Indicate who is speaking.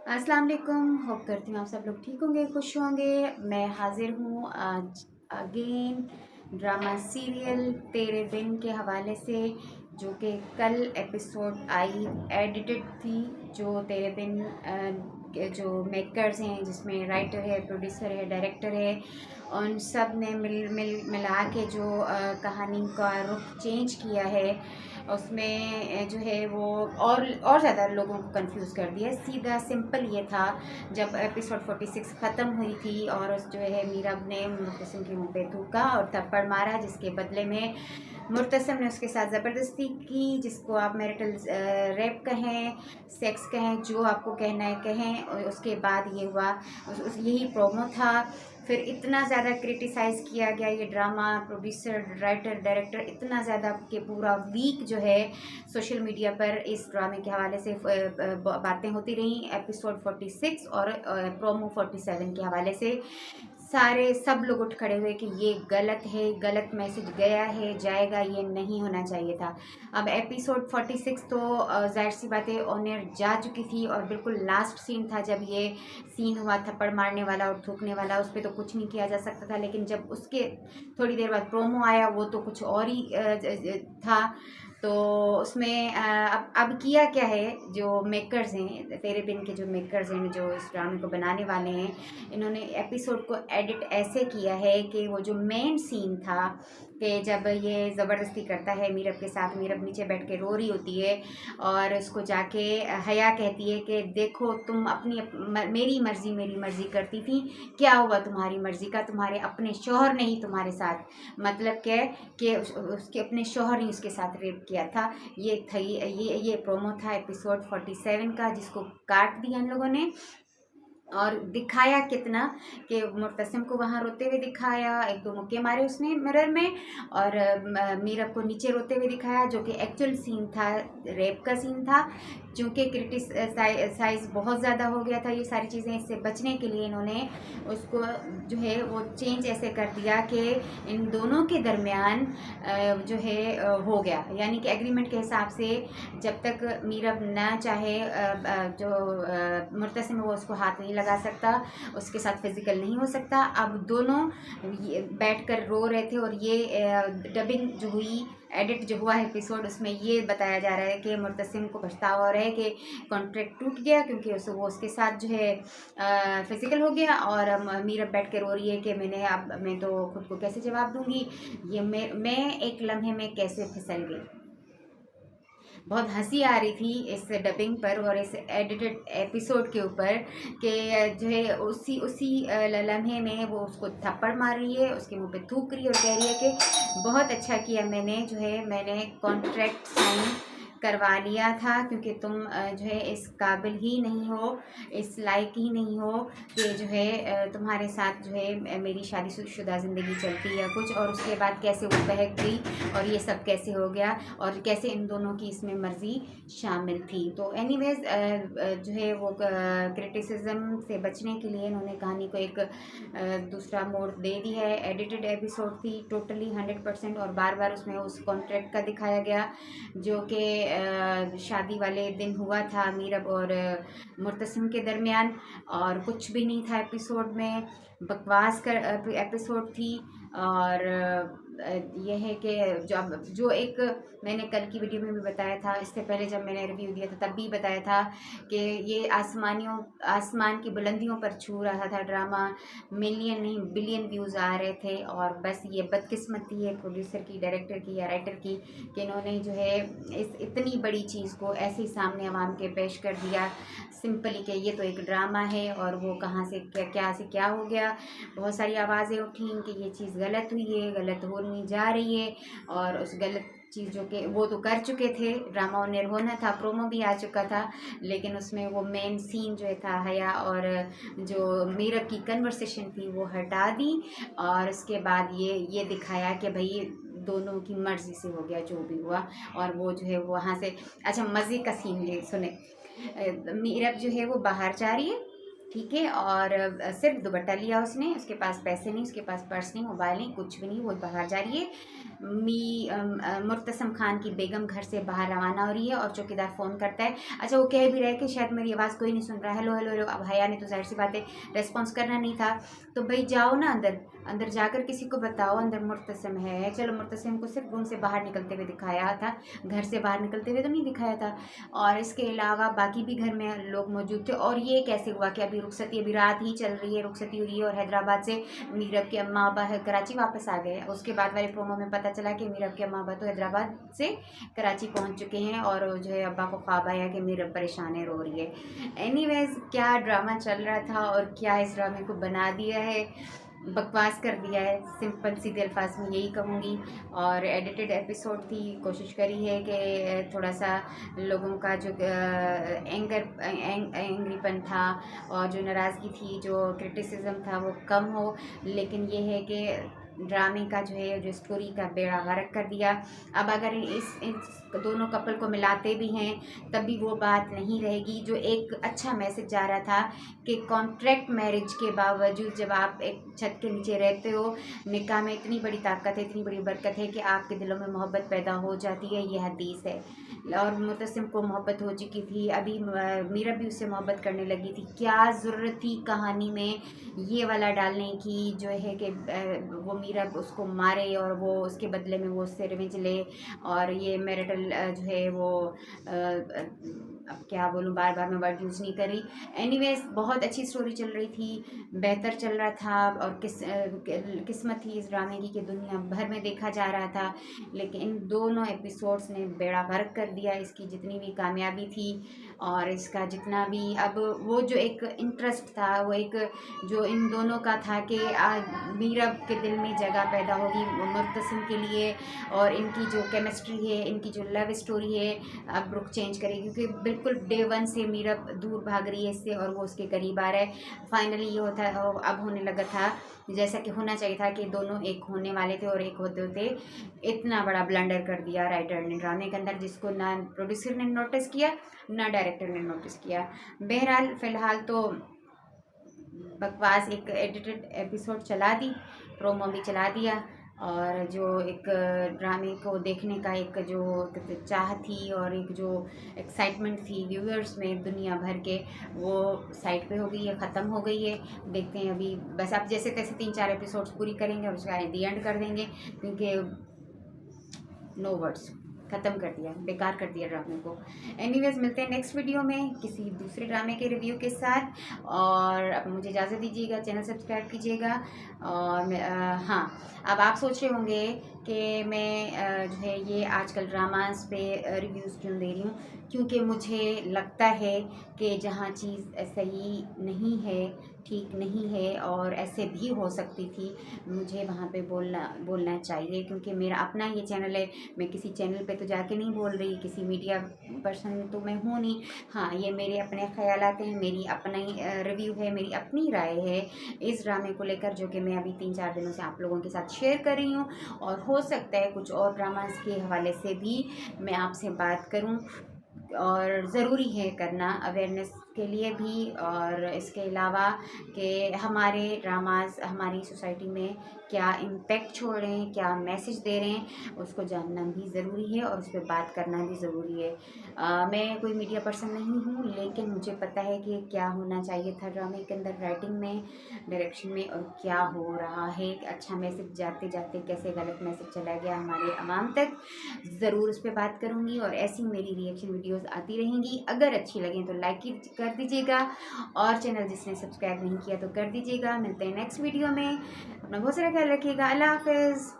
Speaker 1: अस्सलाम वालेकुम। होप करती हूँ आप सब लोग ठीक होंगे, खुश होंगे। मैं हाजिर हूँ आज अगेन ड्रामा सीरियल तेरे बिन के हवाले से, जो कि कल एपिसोड आई एडिटेड थी। जो तेरे बिन के जो मेकर्स हैं, जिसमें राइटर है, प्रोड्यूसर है, डायरेक्टर है, उन सब ने मिला के जो कहानी का रुख चेंज किया है, उसमें जो है वो और ज़्यादा लोगों को कंफ्यूज कर दिया। सीधा सिंपल ये था, जब एपिसोड 46 ख़त्म हुई थी और उस जो है मीरब ने मुर्तसिम के मुंह पे थूका और थप्पड़ मारा, जिसके बदले में मुर्तसिम ने उसके साथ ज़बरदस्ती की, जिसको आप मैरिटल रेप कहें, सेक्स कहें, जो आपको कहना है कहें। और उसके बाद ये हुआ, यही प्रोमो था। फिर इतना ज़्यादा क्रिटिसाइज़ किया गया ये ड्रामा, प्रोड्यूसर, राइटर, डायरेक्टर, इतना ज़्यादा कि पूरा वीक जो है सोशल मीडिया पर इस ड्रामे के हवाले से बातें होती रहीं। एपिसोड 46 और प्रोमो 47 के हवाले से सारे सब लोग उठ खड़े हुए कि ये गलत है, गलत मैसेज गया है, जाएगा, ये नहीं होना चाहिए था। अब एपिसोड 46 तो जाहिर सी बात है ऑन एयर जा चुकी थी, और बिल्कुल लास्ट सीन था जब ये सीन हुआ थप्पड़ मारने वाला और थूकने वाला। उस पर तो कुछ नहीं किया जा सकता था, लेकिन जब उसके थोड़ी देर बाद प्रोमो आया, वो तो कुछ और ही था। तो उसमें अब किया क्या है, जो मेकर्स हैं, तेरे बिन के जो मेकर्स हैं, जो इस ड्रामे को बनाने वाले हैं, इन्होंने एपिसोड को एडिट ऐसे किया है कि वो जो मेन सीन था, कि जब ये ज़बरदस्ती करता है मीरब के साथ, मीरब नीचे बैठ के रो रही होती है और उसको जाके हया कहती है कि देखो तुम मेरी मर्ज़ी करती थी, क्या हुआ तुम्हारी मर्ज़ी का, तुम्हारे अपने शौहर ने ही तुम्हारे साथ, मतलब क्या कि उसके अपने शौहर ने उसके साथ रेप किया था। ये था ये प्रोमो था एपिसोड 47 का, जिसको काट दिया इन लोगों ने और दिखाया कितना कि मुर्तसिम को वहाँ रोते हुए दिखाया, एक दो मुक्के मारे उसने मिरर में, और मीरब को नीचे रोते हुए दिखाया, जो कि एक्चुअल सीन था, रेप का सीन था। चूँकि क्रिटिसाइज बहुत ज़्यादा हो गया था ये सारी चीज़ें, इससे बचने के लिए इन्होंने उसको जो है वो चेंज ऐसे कर दिया कि इन दोनों के दरमियान जो है हो गया, यानी कि एग्रीमेंट के हिसाब से जब तक मीरब ना चाहे जो मुर्तसिम है वो उसको हाथ नहीं लगा सकता, उसके साथ फिजिकल नहीं हो सकता। अब दोनों बैठकर रो रहे थे, और ये डबिंग जो हुई, एडिट जो हुआ एपिसोड, उसमें ये बताया जा रहा है कि मुर्तसिम को पछतावा हो रहा है कि कॉन्ट्रैक्ट टूट गया, क्योंकि वो उसके साथ जो है फिजिकल हो गया। और मीरब बैठ के रो रही है कि मैं तो खुद को कैसे जवाब दूंगी, ये मैं एक लम्हे में कैसे फिसल गई। बहुत हंसी आ रही थी इस डबिंग पर और इस एडिटेड एपिसोड के ऊपर, कि जो है उसी उसी लम्हे में वो उसको थप्पड़ मार रही है, उसके मुंह पे थूक रही है और कह रही है कि बहुत अच्छा किया, मैंने कॉन्ट्रैक्ट साइन करवा लिया था, क्योंकि तुम जो है इस काबिल ही नहीं हो, इस लायक ही नहीं हो कि जो है तुम्हारे साथ जो है मेरी शादीशुदा ज़िंदगी चलती या कुछ। और उसके बाद कैसे वो बहक गई और ये सब कैसे हो गया, और कैसे इन दोनों की इसमें मर्ज़ी शामिल थी। तो एनीवेज जो है वो क्रिटिसिज्म से बचने के लिए इन्होंने कहानी को एक दूसरा मोड़ दे दी है। एडिटेड एपिसोड थी टोटली 100%, और बार बार उसमें उस कॉन्ट्रैक्ट का दिखाया गया, जो कि शादी वाले दिन हुआ था मीरब और मुर्तसिम के दरमियान, और कुछ भी नहीं था एपिसोड में, बकवास कर एपिसोड थी। और यह है कि जो एक मैंने कल की वीडियो में भी बताया था, इससे पहले जब मैंने रिव्यू दिया था तब भी बताया था कि ये आसमान की बुलंदियों पर छू रहा था ड्रामा, मिलियन नहीं बिलियन व्यूज़ आ रहे थे। और बस ये बदकिस्मती है प्रोड्यूसर की, डायरेक्टर की या राइटर की, कि इन्होंने जो है इस इतनी बड़ी चीज़ को ऐसे ही सामने आवाम के पेश कर दिया सिंपली कि ये तो एक ड्रामा है, और वो कहाँ से क्या हो गया। बहुत सारी आवाज़ें उठी कि ये चीज़ गलत हुई है, गलत होने जा रही है, और उस गलत चीज़ों के वो तो कर चुके थे, ड्रामा ऑन एयर होना था, प्रोमो भी आ चुका था, लेकिन उसमें वो मेन सीन जो था हया और जो मीरब की कन्वर्सेशन थी वो हटा दी, और उसके बाद ये दिखाया कि भाई दोनों की मर्ज़ी से हो गया जो भी हुआ। और वो जो है वहाँ से, अच्छा मज़े का सीन ये सुने, मीरब जो है वो बाहर जा रही है, ठीक है। और सिर्फ दुपट्टा लिया उसने, उसके पास पैसे नहीं, उसके पास पर्स नहीं, मोबाइल नहीं, कुछ भी नहीं, वो बाहर जा रही है। मुर्तसम खान की बेगम घर से बाहर रवाना हो रही है और चौकीदार फ़ोन करता है। अच्छा, वो कह भी रहा है कि शायद मेरी आवाज़ कोई नहीं सुन रहा, हेलो हेलो हेलो। अब हया ने तो जाहिर सी बात है रेस्पॉन्स करना नहीं था, तो भाई जाओ ना अंदर, अंदर जाकर किसी को बताओ अंदर मुर्तसम है। चलो, मुर्तसम को सिर्फ रूम से बाहर निकलते हुए दिखाया था, घर से बाहर निकलते हुए तो नहीं दिखाया था। और इसके अलावा बाकी भी घर में लोग मौजूद थे। और ये कैसे हुआ कि अभी रुखसती, अभी रात ही चल रही है, रुखसती हो रही है और हैदराबाद से मीरब के अम्मा अब्बा कराची वापस आ गए। उसके बाद वाले प्रोमो में पता चला कि मीरब के अम्मा अब्बा तो हैदराबाद से कराची पहुंच चुके हैं और जो है अब्बा को ख्वाब आया कि मीरब परेशान है, रो रही है। एनीवेज, क्या ड्रामा चल रहा था और क्या इस ड्रामे को बना दिया है, बकवास कर दिया है, सिंपल सीधे अल्फाज में यही कहूँगी। और एडिटेड एपिसोड थी, कोशिश करी है कि थोड़ा सा लोगों का जो एंग्रीपन था और जो नाराज़गी थी, जो क्रिटिसिज्म था वो कम हो। लेकिन ये है कि ड्रामे का जो है, जो स्टोरी का बेड़ा गर्क कर दिया। अब अगर इस दोनों कपल को मिलाते भी हैं तब भी वो बात नहीं रहेगी जो एक अच्छा मैसेज जा रहा था कि कॉन्ट्रैक्ट मैरिज के बावजूद जब आप एक छत के नीचे रहते हो, निकाह में इतनी बड़ी ताकत है, इतनी बड़ी बरकत है कि आपके दिलों में मोहब्बत पैदा हो जाती है। ये हदीस है। और मुतसिम को मोहब्बत हो चुकी थी, अभी मीरा भी उससे मोहब्बत करने लगी थी। क्या ज़रूरत थी कहानी में ये वाला डालने की जो है कि वो मीरा उसको मारे और वो उसके बदले में वो उससे रिवेंज ले। और ये मैरिटल जो है वो अब क्या बोलूँ, बार बार मैं वर्ड यूज़ नहीं करी। एनीवेज, बहुत अच्छी स्टोरी चल रही थी, बेहतर चल रहा था। और किस्मत थी इस ड्रामे की कि दुनिया भर में देखा जा रहा था। लेकिन इन दोनों एपिसोड्स ने बेड़ा गर्क कर दिया इसकी जितनी भी कामयाबी थी और इसका जितना भी अब वो जो एक इंटरेस्ट था, वो एक जो इन दोनों का था कि मीरब के दिल में जगह पैदा होगी मुर्तसिम के लिए। और इनकी जो केमिस्ट्री है, इनकी जो लव स्टोरी है, अब रुख चेंज करेगी क्योंकि बिल्कुल डे वन से मीरब दूर भाग रही है इससे और वो उसके करीब आ रहा है। फाइनली ये होता है, अब होने लगा था जैसा कि होना चाहिए था कि दोनों एक होने वाले थे और एक होते होते इतना बड़ा ब्लंडर कर दिया राइटर ने ड्रामे के अंदर, जिसको ना प्रोड्यूसर ने नोटिस किया ना डायरेक्टर ने नोटिस किया। बहरहाल फ़िलहाल तो बकवास एक एडिटेड एपिसोड चला दी, प्रोमो भी चला दिया। और जो एक ड्रामे को देखने का एक जो चाह थी और एक जो एक्साइटमेंट थी व्यूअर्स में दुनिया भर के, वो साइड पे हो गई है, ख़त्म हो गई है। देखते हैं अभी, बस आप जैसे तैसे 3-4 एपिसोड्स पूरी करेंगे और उसका दी एंड कर देंगे क्योंकि नो वर्ड्स, ख़त्म कर दिया, बेकार कर दिया ड्रामे को। एनीवेज, मिलते हैं नेक्स्ट वीडियो में किसी दूसरे ड्रामे के रिव्यू के साथ। और अब मुझे इजाज़त दीजिएगा, चैनल सब्सक्राइब कीजिएगा। और हाँ, अब आप सोच रहे होंगे कि मैं जो है ये आजकल ड्रामास पे रिव्यूज़ क्यों दे रही हूँ, क्योंकि मुझे लगता है कि जहाँ चीज़ सही नहीं है, ठीक नहीं है और ऐसे भी हो सकती थी, मुझे वहाँ पे बोलना चाहिए क्योंकि मेरा अपना ये चैनल है। मैं किसी चैनल पे तो जाके नहीं बोल रही, किसी मीडिया पर्सन तो मैं हूँ नहीं। हाँ, ये मेरे अपने ख्यालात हैं, मेरी अपनी रिव्यू है, मेरी अपनी राय है इस ड्रामे को लेकर, जो कि मैं अभी 3-4 दिनों से आप लोगों के साथ शेयर कर रही हूँ। और हो सकता है कुछ और ड्रामास के हवाले से भी मैं आपसे बात करूँ, और ज़रूरी है करना अवेयरनेस के लिए भी। और इसके अलावा कि हमारे ड्रामास हमारी सोसाइटी में क्या इम्पेक्ट छोड़ रहे हैं, क्या मैसेज दे रहे हैं, उसको जानना भी ज़रूरी है और उस पर बात करना भी ज़रूरी है। मैं कोई मीडिया पर्सन नहीं हूँ, लेकिन मुझे पता है कि क्या होना चाहिए था ड्रामे के अंदर, राइटिंग में, डायरेक्शन में, और क्या हो रहा है। अच्छा मैसेज जाते जाते कैसे गलत मैसेज चला गया हमारे आवाम तक, ज़रूर उस पर बात करूँगी। और ऐसी मेरी रिएक्शन वीडियोज़ आती रहेंगी। अगर अच्छी लगें तो लाइक कर दीजिएगा और चैनल जिसने सब्सक्राइब नहीं किया तो कर दीजिएगा। मिलते हैं नेक्स्ट वीडियो में, अपना बहुत सारा ख्याल रखिएगा। अल्लाह हाफ़िज़।